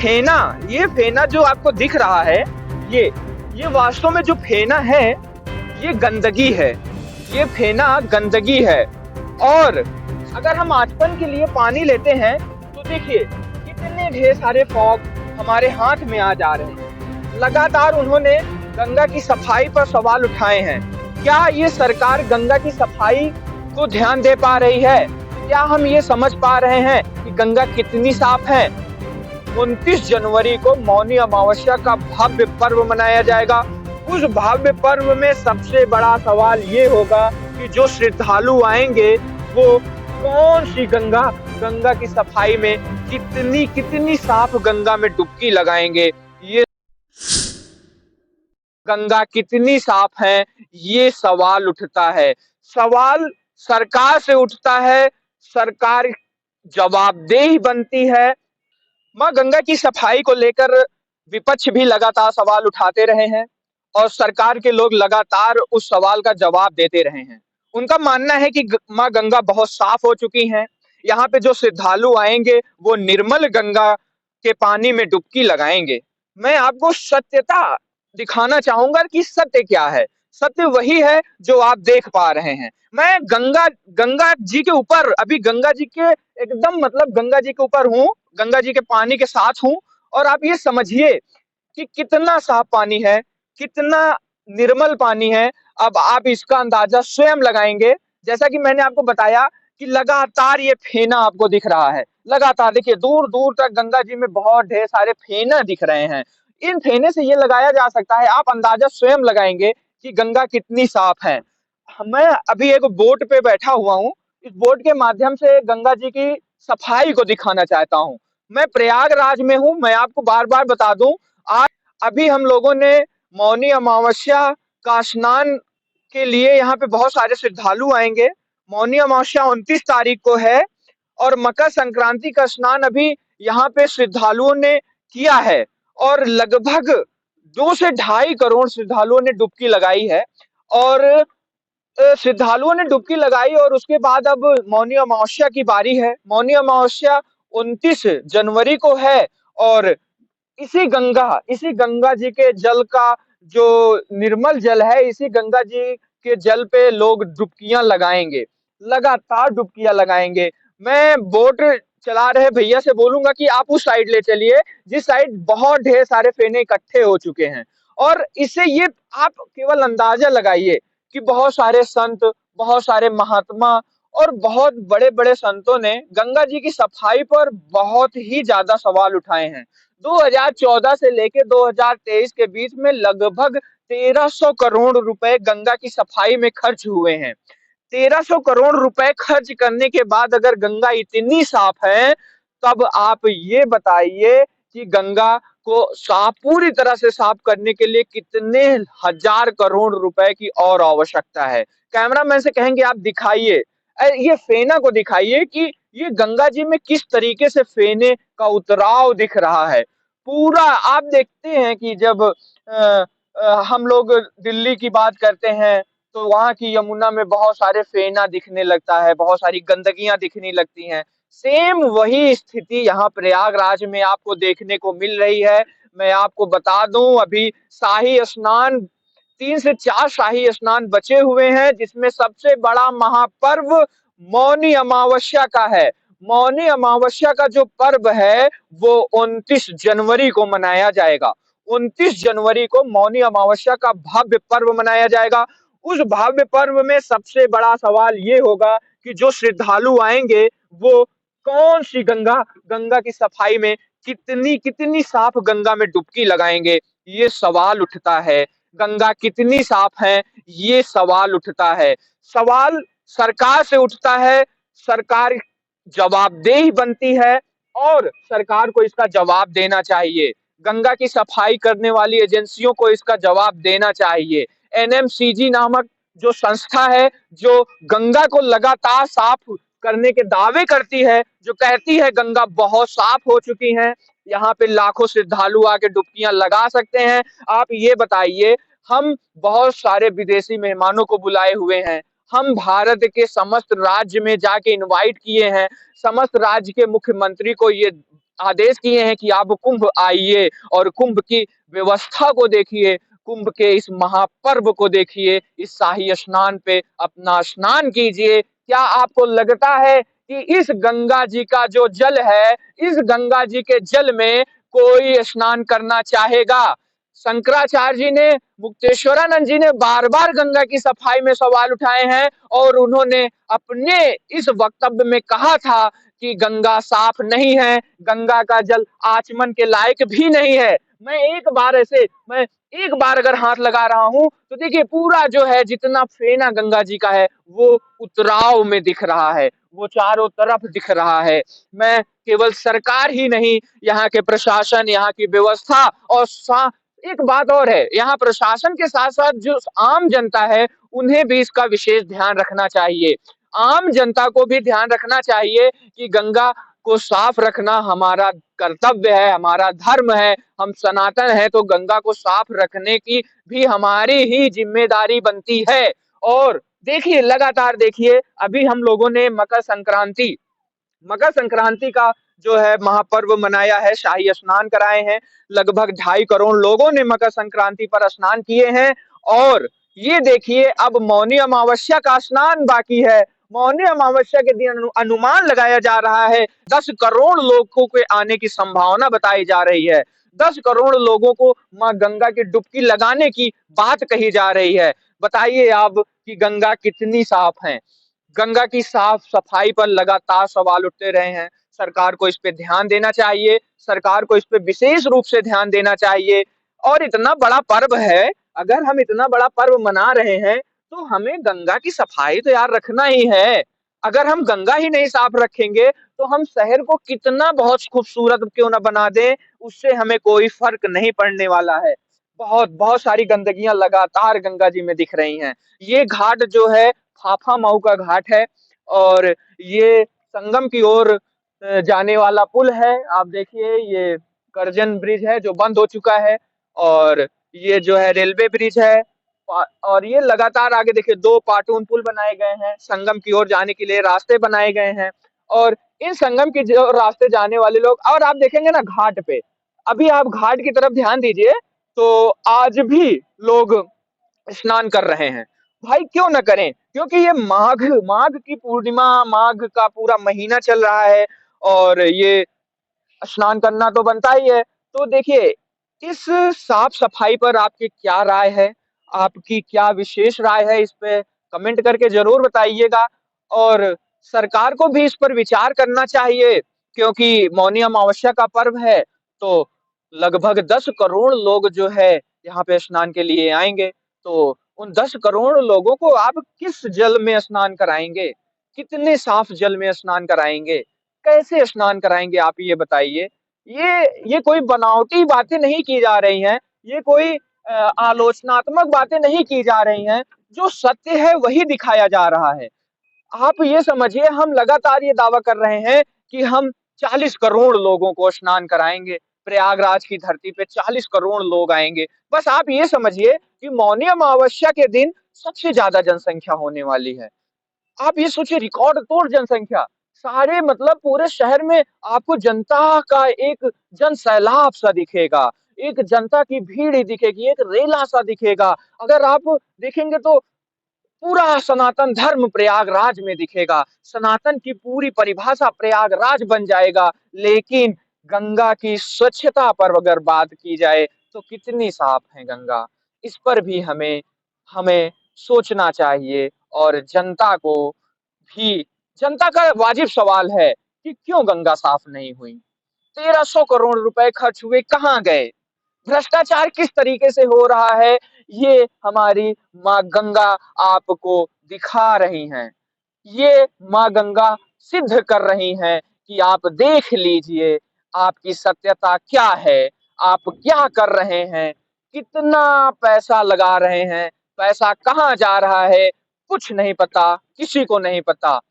फेना, ये फेना जो आपको दिख रहा है, ये ये वास्तव में जो फेना है, ये गंदगी है। ये फेना गंदगी है। और अगर हम आचमन के लिए पानी लेते हैं, तो देखिए कितने ढेर सारे फॉग हमारे हाथ में आ जा रहे हैं। लगातार उन्होंने गंगा की सफाई पर सवाल उठाए हैं। क्या ये सरकार गंगा की सफाई को ध्यान दे पा रही है? क्या हम ये समझ पा रहे हैं कि गंगा कितनी साफ है? 29 जनवरी को मौनी अमावस्या का भव्य पर्व मनाया जाएगा। उस भव्य पर्व में सबसे बड़ा सवाल ये होगा कि जो श्रद्धालु आएंगे वो कौन सी गंगा की सफाई में कितनी साफ गंगा में डुबकी लगाएंगे। ये गंगा कितनी साफ है, ये सवाल उठता है। सवाल सरकार से उठता है, सरकार जवाबदेह बनती है। मां गंगा की सफाई को लेकर विपक्ष भी लगातार सवाल उठाते रहे हैं और सरकार के लोग लगातार उस सवाल का जवाब देते रहे हैं। उनका मानना है कि मां गंगा बहुत साफ हो चुकी हैं। यहाँ पे जो श्रद्धालु आएंगे वो निर्मल गंगा के पानी में डुबकी लगाएंगे। मैं आपको सत्यता दिखाना चाहूंगा कि सत्य क्या है। सत्य वही है जो आप देख पा रहे हैं। मैं गंगा जी के ऊपर, अभी गंगा जी के एकदम मतलब गंगा जी के ऊपर हूँ, गंगा जी के पानी के साथ हूँ। और आप ये समझिए कि कितना साफ पानी है, कितना निर्मल पानी है। अब आप इसका अंदाजा स्वयं लगाएंगे। जैसा कि मैंने आपको बताया कि लगातार ये फेना आपको दिख रहा है। लगातार देखिए दूर दूर तक गंगा जी में बहुत ढेर सारे फेना दिख रहे हैं। इन फेने से ये लगाया जा सकता है, आप अंदाजा स्वयं लगाएंगे कि गंगा कितनी साफ है। मैं अभी एक बोट पे बैठा हुआ हूँ। इस बोट के माध्यम से गंगा जी की सफाई को दिखाना चाहता हूँ। मैं प्रयागराज में हूँ। मैं आपको बार बार बता दूं, आज अभी हम लोगों ने मौनी अमावस्या का स्नान के लिए यहाँ पे बहुत सारे श्रद्धालु आएंगे। मौनी अमावस्या 29 तारीख को है और मकर संक्रांति का स्नान अभी यहाँ पे श्रद्धालुओं ने किया है और लगभग 2 से 2.5 करोड़ श्रद्धालुओं ने डुबकी लगाई है। और श्रद्धालुओं ने डुबकी लगाई और उसके बाद अब मौनी अमावस्या की बारी है। मौनी अमावस्या 29 जनवरी को है और इसी गंगा जी के जल का जो निर्मल जल है, इसी गंगा जी के जल पे लोग डुबकियां लगाएंगे, लगातार डुबकियां लगाएंगे। मैं बोट चला रहे भैया से बोलूंगा कि आप उस साइड ले चलिए जिस साइड बहुत ढेर सारे फेने इकट्ठे हो चुके हैं। और इससे ये आप केवल अंदाजा लगाइए कि बहुत सारे संत, बहुत सारे महात्मा और बहुत बड़े बड़े संतों ने गंगा जी की सफाई पर बहुत ही ज्यादा सवाल उठाए हैं। 2014 से लेके 2023 के बीच में लगभग 1300 करोड़ रुपए गंगा की सफाई में खर्च हुए हैं। 1300 करोड़ रुपए खर्च करने के बाद अगर गंगा इतनी साफ है, तब आप ये बताइए कि गंगा को साफ, पूरी तरह से साफ करने के लिए कितने हजार करोड़ रुपए की और आवश्यकता है। कैमरामैन से कहेंगे आप दिखाइए, ये फेना को दिखाइए कि ये गंगा जी में किस तरीके से फेने का उतराव दिख रहा है। पूरा आप देखते हैं कि जब हम लोग दिल्ली की बात करते हैं तो वहां की यमुना में बहुत सारे फेना दिखने लगता है, बहुत सारी गंदगियां दिखने लगती हैं। सेम वही स्थिति यहाँ प्रयागराज में आपको देखने को मिल रही है। मैं आपको बता दूं, अभी शाही स्नान 3 से 4 शाही स्नान बचे हुए हैं, जिसमें सबसे बड़ा महापर्व मौनी अमावस्या का है। मौनी अमावस्या का जो पर्व है वो 29 जनवरी को मनाया जाएगा। 29 जनवरी को मौनी अमावस्या का भव्य पर्व मनाया जाएगा। उस भव्य पर्व में सबसे बड़ा सवाल ये होगा कि जो श्रद्धालु आएंगे वो कौन सी गंगा की सफाई में कितनी साफ गंगा में डुबकी लगाएंगे, ये सवाल उठता है। गंगा कितनी साफ है, ये सवाल उठता है। सवाल सरकार से उठता है, सरकार जवाबदेह बनती है और सरकार को इसका जवाब देना चाहिए। गंगा की सफाई करने वाली एजेंसियों को इसका जवाब देना चाहिए। एनएमसीजी नामक जो संस्था है, जो गंगा को लगातार साफ करने के दावे करती है, जो कहती है गंगा बहुत साफ हो चुकी है, यहाँ पे लाखों श्रद्धालु आके डुबकियां लगा सकते हैं। आप ये बताइए, हम बहुत सारे विदेशी मेहमानों को बुलाए हुए हैं, हम भारत के समस्त राज्य में जाके इनवाइट किए हैं, समस्त राज्य के मुख्यमंत्री को ये आदेश किए हैं कि आप कुंभ आइए और कुंभ की व्यवस्था को देखिए, कुंभ के इस महापर्व को देखिए, इस शाही स्नान पे अपना स्नान कीजिए। क्या आपको लगता है कि इस गंगा जी का जो जल है, इस गंगा जी के जल में कोई स्नान करना चाहेगा? शंकराचार्य जी ने, मुक्तेश्वरानंद जी ने बार-बार गंगा की सफाई में सवाल उठाए हैं और उन्होंने अपने इस वक्तव्य में कहा था कि गंगा साफ नहीं है, गंगा का जल आचमन के लायक भी नहीं है। मैं एक बार अगर हाथ लगा रहा हूँ, तो देखिए पूरा जो है जितना फेना गंगा जी का है, वो उतराव में दिख रहा है, वो चारों तरफ दिख रहा है। मैं केवल सरकार ही नहीं, यहाँ के प्रशासन, यहाँ की व्यवस्था और सा एक बात और है, यहाँ प्रशासन के साथ-साथ जो आम जनता है, उन्हें भी इसका विशेष ध्यान रखना चाहिए। आम जनता को भी ध्यान रखना चाहिए कि गंगा को साफ रखना हमारा कर्तव्य है, हमारा धर्म है, हम सनातन हैं तो गंगा को साफ रखने की भी हमारी ही ज़िम्मेदारी बनती है। और देखिए लगातार देखिए अभी हम लोगों ने मकर संक्रांति का जो है महापर्व मनाया है, शाही स्नान कराए हैं। लगभग 2.5 करोड़ लोगों ने मकर संक्रांति पर स्नान किए हैं और ये देखिए अब मौनी अमावस्या का स्नान बाकी है। मौनी अमावस्या के दिन अनुमान लगाया जा रहा है 10 करोड़ लोगों के आने की संभावना बताई जा रही है। 10 करोड़ लोगों को माँ गंगा की डुबकी लगाने की बात कही जा रही है। बताइए आप कि गंगा कितनी साफ है। गंगा की साफ-सफाई पर लगातार सवाल उठते रहे हैं। सरकार को इस पे ध्यान देना चाहिए, सरकार को इस पे विशेष रूप से ध्यान देना चाहिए और इतना बड़ा पर्व है, अगर हम इतना बड़ा पर्व मना रहे हैं, तो हमें गंगा की सफाई तो यार रखना ही है। अगर हम गंगा ही नहीं साफ रखेंगे, तो हम शहर को कितना बहुत खूबसूरत क्यों ना बना दें, उससे हमें कोई फ़र्क नहीं पड़ने वाला है। बहुत बहुत सारी गंदगियाँ लगातार गंगा जी में दिख रही हैं। ये घाट जो है फाफा माऊ का घाट है और ये संगम की ओर जाने वाला पुल है। आप देखिए ये करजन ब्रिज है जो बंद हो चुका है और ये जो है रेलवे ब्रिज है और ये लगातार आगे देखिए 2 पाटून पुल बनाए गए हैं। संगम की ओर जाने के लिए रास्ते बनाए गए हैं और इन संगम के जो रास्ते जाने वाले लोग और आप देखेंगे ना घाट पे, अभी आप घाट की तरफ ध्यान दीजिए तो आज भी लोग स्नान कर रहे हैं। भाई क्यों ना करें? क्योंकि ये माघ माघ की पूर्णिमा, माघ का पूरा महीना चल रहा है और ये स्नान करना तो बनता ही है। तो देखिए, इस साफ-सफाई पर आपकी क्या राय है? आपकी क्या विशेष राय है इस पे? कमेंट करके ज़रूर बताइएगा और सरकार को भी इस पर विचार करना चाहिए क्योंकि मौनी अमावस्या का पर्व है, तो लगभग 10 करोड़ लोग जो है यहाँ पे स्नान के लिए आएँगे। तो उन 10 करोड़ लोगों को आप किस जल में स्नान कराएँगे? कितने साफ जल में स्नान कराएँगे? कैसे स्नान कराएँगे आप ये बताइए? ये कोई बनावटी बातें नहीं की जा रही हैं, ये कोई आलोचनात्मक बातें नहीं की जा रही हैं, जो सत्य है वही दिखाया जा रहा है। आप ये समझिए हम लगातार ये दावा कर रहे हैं कि हम 40 करोड़ लोगों को स्नान कराएँगे, प्रयागराज की धरती पे 40 करोड़ लोग आएँगे। बस आप ये समझिए कि मौनी अमावस्या के दिन सबसे ज़्यादा जनसंख्या होने वाली है। आप ये सोचिए रिकॉर्ड तोड़ जनसंख्या, सारे मतलब पूरे शहर में आपको जनता का एक जन सैलाब सा दिखेगा, एक जनता की भीड़ ही दिखेगी, एक रेला सा दिखेगा। अगर आप देखेंगे तो पूरा सनातन धर्म प्रयागराज में दिखेगा, सनातन की पूरी परिभाषा प्रयागराज बन जाएगा। लेकिन गंगा की स्वच्छता पर अगर बात की जाए, तो कितनी साफ है गंगा, इस पर भी हमें हमें सोचना चाहिए और भी जनता का वाजिब सवाल है कि क्यों गंगा साफ नहीं हुई? 1300 करोड़ रुपए खर्च हुए, कहाँ गए? भ्रष्टाचार किस तरीके से हो रहा है, ये हमारी माँ गंगा आपको दिखा रही हैं। ये माँ गंगा सिद्ध कर रही हैं कि आप देख लीजिए, आपकी सत्यता क्या है, आप क्या कर रहे हैं, कितना पैसा लगा रहे हैं, पैसा कहाँ जा रहा है, कुछ नहीं पता, किसी को नहीं पता।